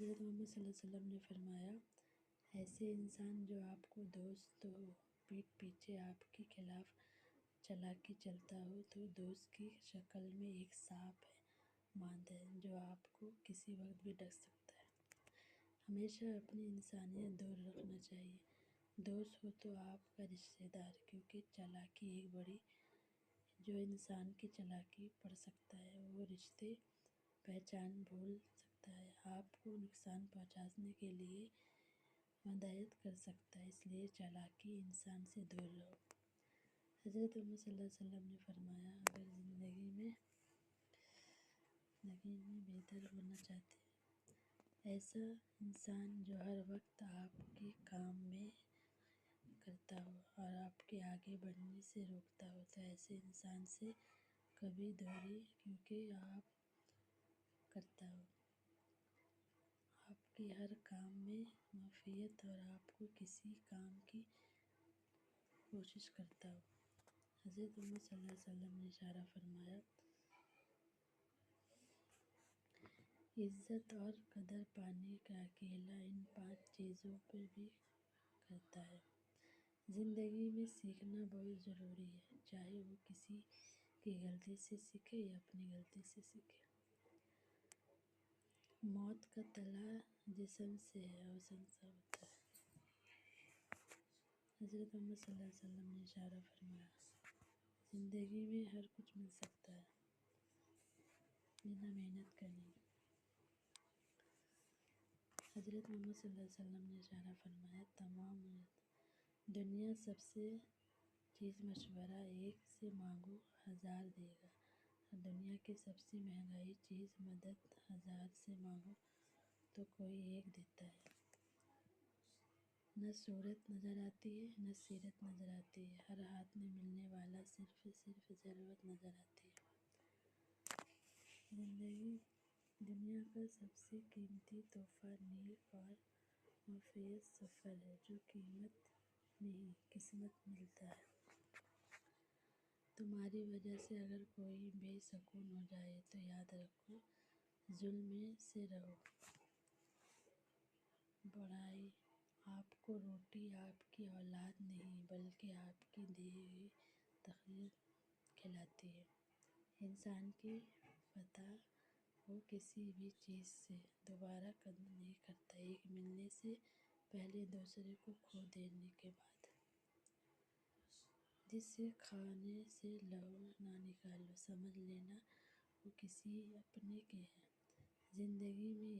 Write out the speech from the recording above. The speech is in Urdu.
حضرت محمد صلی اللہ علیہ وسلم نے فرمایا، ایسے انسان جو آپ کو دوست ہو، پیٹھ پیچھے آپ کے خلاف چلاکی چلتا ہو، تو دوست کی شکل میں ایک سانپ ماند ہے جو آپ کو کسی وقت بھی ڈس سکتا ہے۔ ہمیشہ اپنی انسانیت دور رکھنا چاہیے، دوست ہو تو آپ کا رشتہ دار، کیونکہ چالاکی ایک بڑی جو انسان کی چالاکی پڑھ سکتا ہے، وہ رشتے پہچان بھول سکتا ہے، آپ کو نقصان پہنچانے کے لیے مداحت کر سکتا ہے، اس لیے چالاکی انسان سے دور رہو۔ حضرت محمد صلی اللہ علیہ وسلم نے فرمایا، اگر زندگی میں بہتر ہونا چاہتے ہیں، ایسا انسان جو ہر وقت آپ کے کام میں کرتا ہو اور آپ کے آگے بڑھنے سے روکتا ہو، تو ایسے انسان سے کبھی دوری کیونکہ آپ کرتا ہو، آپ کے ہر کام میں معافیت اور آپ کو کسی کام کی کوشش کرتا ہو۔ حضرت محمد صلی اللہ علیہ وسلم نے اشارہ فرمایا، عزت اور قدر پانے کا اکیلا ان 5 چیزوں پر بھی کرتا ہے۔ زندگی میں سیکھنا بہت ضروری ہے، چاہے وہ کسی کی غلطی سے سیکھے یا اپنی غلطی سے سیکھے۔ موت کا طلا جسم سے ہے، حسن سا ہوتا ہے۔ حضرت محمد صلی اللہ علیہ وسلم نے اشارہ فرمایا، زندگی میں ہر کچھ مل سکتا ہے بنا محنت کرنے کے۔ حضرت محمد صلی اللہ علیہ وسلم نے اشارہ فرمایا، تمام دنیا سب سے چیز مشورہ ایک سے مانگو 1000 دے گا، اور دنیا کی سب سے مہنگائی چیز مدد 1000 سے مانگو تو کوئی ایک دیتا ہے۔ نہ صورت نظر آتی ہے، نہ سیرت نظر آتی ہے، ہر ہاتھ میں ملنے والا صرف ضرورت نظر آتی ہے۔ دنیا کا سب سے قیمتی تحفہ نیک اور مفید سفر ہے، جو قیمت نہیں قسمت ملتا ہے۔ تمہاری وجہ سے اگر کوئی بے سکون ہو جائے تو یاد رکھو، ظلم سے رہو۔ بڑھائی آپ کو روٹی آپ کی اولاد نہیں بلکہ آپ کی دی ہوئی تخلیق کھلاتی ہے۔ انسان کی فتح وہ کسی بھی چیز سے دوبارہ قدر نہیں کرتا، ایک ملنے سے پہلے دوسرے کو کھو دینے کے بعد۔ جس سے کھانے سے لہو نہ نکالو، سمجھ لینا وہ کسی اپنے کے ہیں۔ زندگی میں